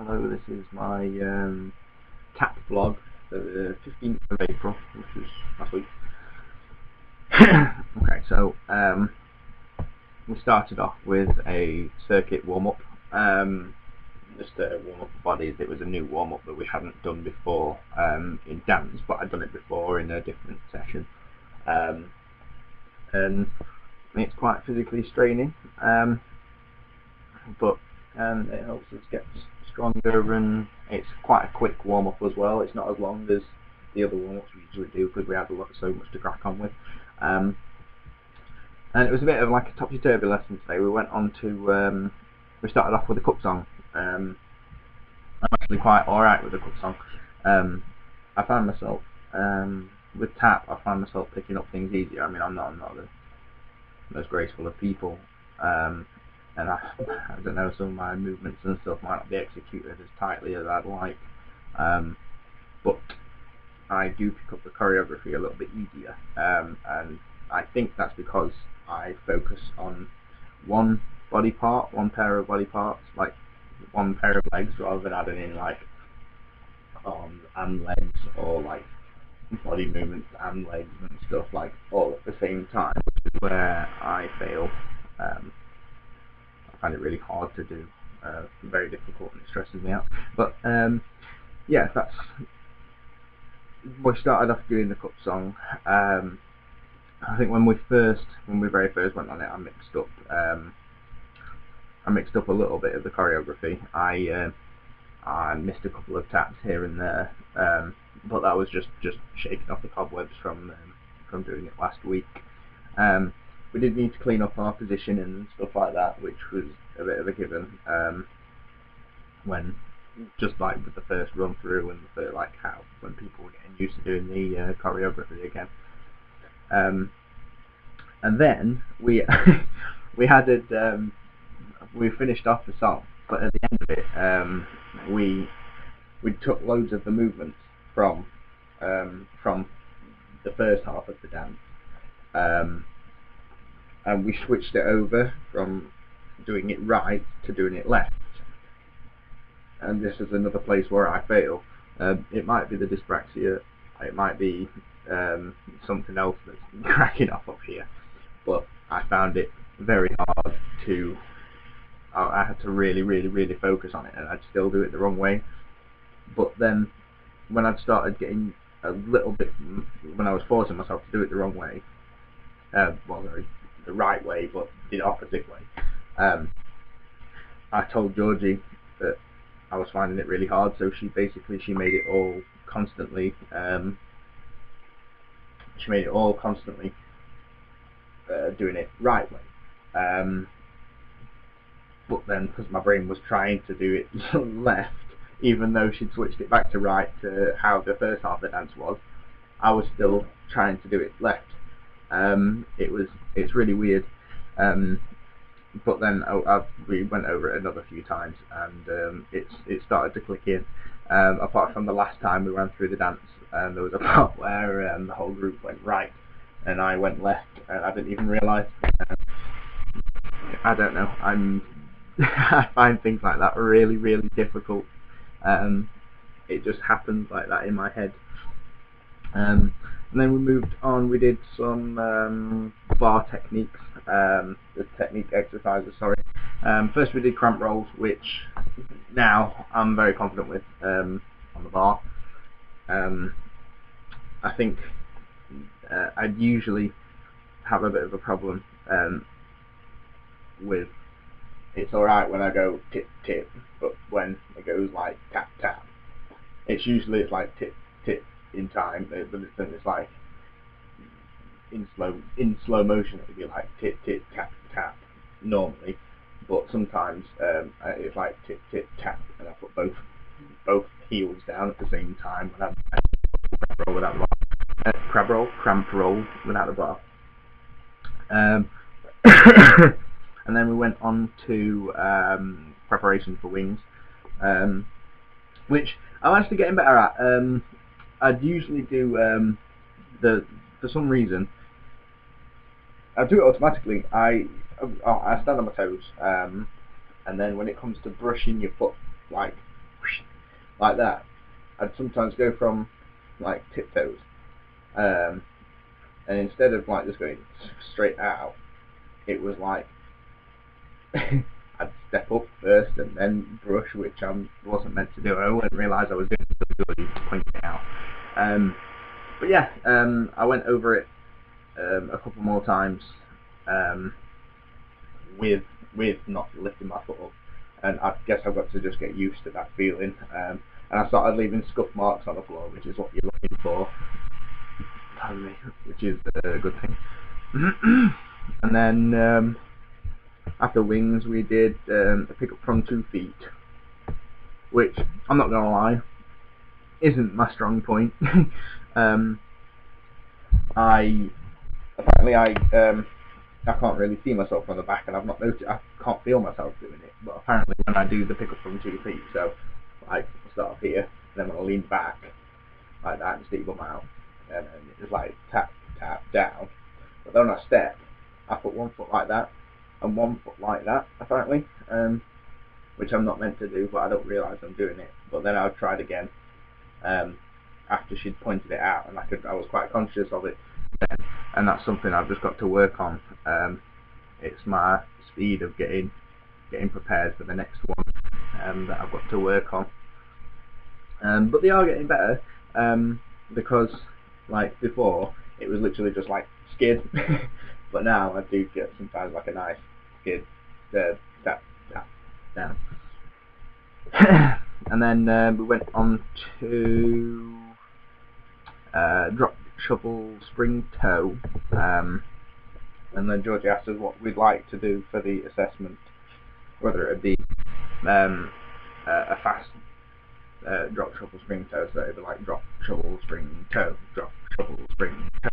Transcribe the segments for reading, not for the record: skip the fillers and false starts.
Hello, this is my tap vlog for the 15th of April, which was last week. Okay, so we started off with a circuit warm-up, just to warm up the bodies. It was a new warm-up that we hadn't done before in dance, but I'd done it before in a different session. And it's quite physically straining, but it helps us get stronger, and it's quite a quick warm-up as well. It's not as long as the other warm-ups we usually do because we have so much to crack on with. And it was a bit of like a topsy-turvy lesson today. We went on to, we started off with a cup song. I'm actually quite alright with the cup song. I found myself, with tap, I found myself picking up things easier. I mean, I'm not the most graceful of people, and I don't know, some of my movements and stuff might not be executed as tightly as I'd like, but I do pick up the choreography a little bit easier, and I think that's because I focus on one body part, one pair of body parts, like one pair of legs, rather than adding in like arms and legs, or like body movements and legs and stuff like all at the same time, which is where I fail. I find it really hard to do, very difficult, and it stresses me out. But yeah, that's, we started off doing the cup song. I think when we very first went on it, I mixed up a little bit of the choreography. I missed a couple of taps here and there, but that was just shaking off the cobwebs from doing it last week. We did need to clean up our position and stuff like that, which was a bit of a given, when just like with the first run through and when people were getting used to doing the choreography again. And then we we finished off the song, but at the end of it, we took loads of the movements from the first half of the dance, and we switched it over from doing it right to doing it left. And this is another place where I fail. It might be the dyspraxia, it might be something else that's cracking up here, but I found it very hard to, I had to really focus on it, and I'd still do it the wrong way. But then when I'd started getting a little bit, when I was forcing myself to do it the wrong way, the right way, but the opposite way, I told Georgie that I was finding it really hard, so she made it all constantly, doing it right way. But then, because my brain was trying to do it left, even though she'd switched it back to right to how the first half of the dance was, I was still trying to do it left. It's really weird. But then we went over it another few times, and it started to click in. Apart from the last time we ran through the dance, and there was a part where the whole group went right and I went left, and I didn't even realise. I don't know. I find things like that really difficult. It just happens like that in my head. And then we moved on. We did some bar techniques, the technique exercises. Sorry. First we did cramp rolls, which now I'm very confident with on the bar. I think I'd usually have a bit of a problem with, it's alright when I go tip tip, but when it goes like tap tap, it's like tip tip in time, but then it's like in slow motion it'd be like tip tip tap tap normally, but sometimes it's like tip tip tap, and I put both heels down at the same time when I'm cramp roll without the bar. Cramp roll without the bar. And then we went on to preparation for wings, which I'm actually getting better at. I'd usually do for some reason I do it automatically. I stand on my toes, and then when it comes to brushing your foot like like that, I'd sometimes go from like tiptoes, and instead of like just going straight out, it was like I'd step up first and then brush, which I wasn't meant to do. I wouldn't realise I was doing it until you pointed it out. But yeah, I went over it a couple more times with not lifting my foot up, and I guess I've got to just get used to that feeling. And I started leaving scuff marks on the floor, which is what you're looking for. Pardon me, which is a good thing. And then after wings, we did a pick up from 2 feet, which I'm not gonna lie, isn't my strong point. I can't really see myself from the back, and I can't feel myself doing it. But apparently, when I do the pick up from 2 feet, so like I start up here, then when I lean back like that and stick my mouth, and then it's like tap tap down. But then when I step, I put 1 foot like that and 1 foot like that, apparently, which I'm not meant to do, but I don't realise I'm doing it. But then I tried again after she'd pointed it out, and I was quite conscious of it then, and that's something I've just got to work on. It's my speed of getting prepared for the next one that I've got to work on. But they are getting better, because like before it was literally just like skid, but now I do get sometimes like a nice skid, tap tap down. And then we went on to drop shovel spring toe, and then Georgie asked us what we'd like to do for the assessment, whether it be a fast drop shovel spring toe, so it'd be like drop shovel spring toe, drop shovel spring toe,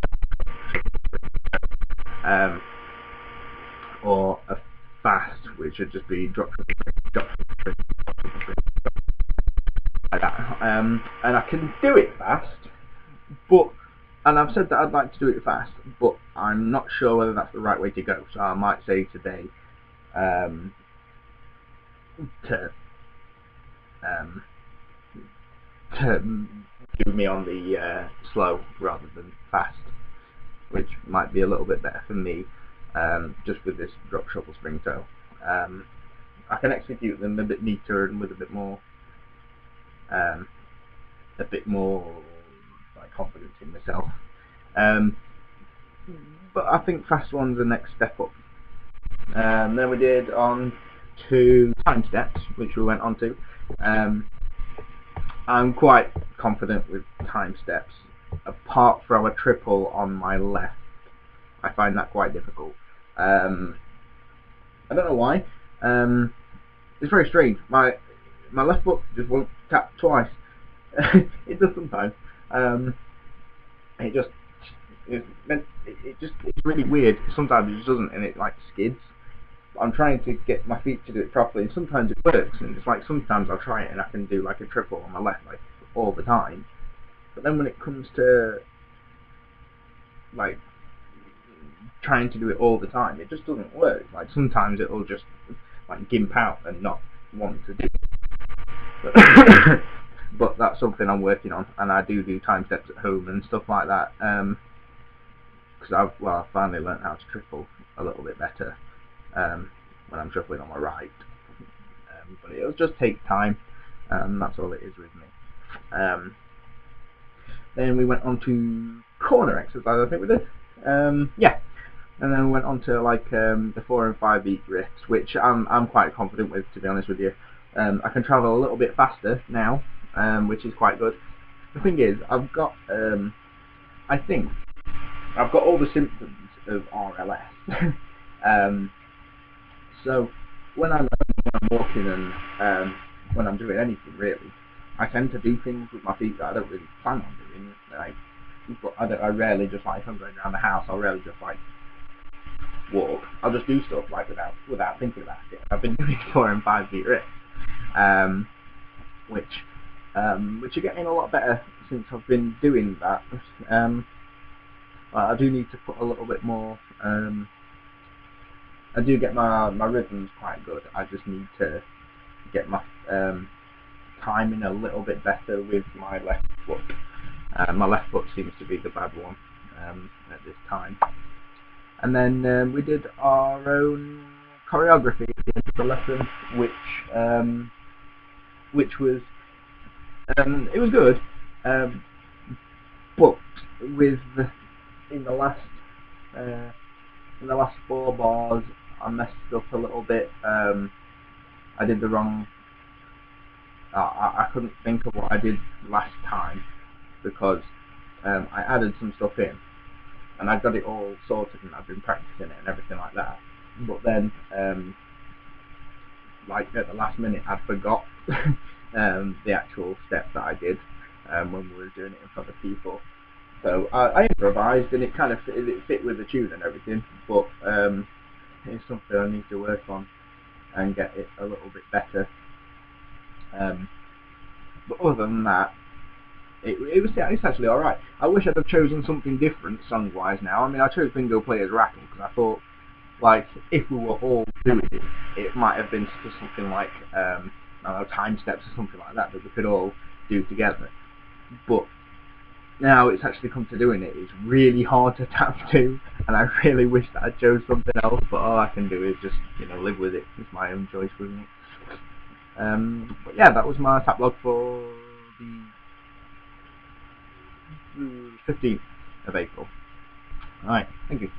or a fast, which would just be drop shovel spring, drop shovel spring, drop shovel spring, like that. And I can do it fast, and I've said that I'd like to do it fast, but I'm not sure whether that's the right way to go. So I might say today to do me on the slow rather than fast, which might be a little bit better for me, just with this drop shovel spring toe. I can execute them a bit neater and with a bit more like confidence in myself. But I think fast one's the next step up. Then we did on to time steps, which we went on to. I'm quite confident with time steps, apart from a triple on my left. I find that quite difficult. I don't know why. It's very strange. My left foot just won't tap twice. It does sometimes. It's really weird. Sometimes it just doesn't, and it like skids. I'm trying to get my feet to do it properly, and sometimes it works, and it's like sometimes I'll try it and I can do like a triple on my left like all the time, but then when it comes to like trying to do it all the time, it just doesn't work. Like sometimes it'll just like gimp out and not want to do it. But that's something I'm working on, and I do time steps at home and stuff like that, because I've finally learned how to triple a little bit better when I'm shuffling on my right, but it'll just take time, that's all it is with me. Then we went on to corner exercise, I think we did, yeah, and then we went on to like the 4 and 5 beat drifts, which I'm quite confident with, to be honest with you. I can travel a little bit faster now, which is quite good. The thing is, I've got I think I've got all the symptoms of RLS. So when I'm walking and when I'm doing anything really, I tend to do things with my feet that I don't really plan on doing. Like, but I rarely just like, if I'm going around the house, I'll rarely just like walk. I'll just do stuff like without thinking about it. I've been doing 4 and 5 beat drifts, which are getting a lot better since I've been doing that. I do need to put a little bit more. I do get my rhythms quite good. I just need to get my time timing a little bit better with my left foot. My left foot seems to be the bad one at this time. And then we did our own choreography at the end of the lesson, which was it was good, but in the last 4 bars I messed up a little bit. I did the wrong. I couldn't think of what I did last time because I added some stuff in and I got it all sorted and I've been practicing it and everything like that. But then, like at the last minute, I forgot the actual steps that I did when we were doing it in front of people. So I improvised and it kind of fit with the tune and everything, but it's something I need to work on and get it a little bit better. But other than that, it's actually alright. I wish I'd have chosen something different song-wise now. I mean, I chose Bingo Players Rattle because I thought, like, if we were all doing it, it might have been something like, I don't know, time steps or something like that we could all do together. But now it's actually come to doing it, it's really hard to tap to, and I really wish that I chose something else, but all I can do is just, live with it. It's my own choice, really. But yeah, that was my tap log for the 15th of April. Alright, thank you.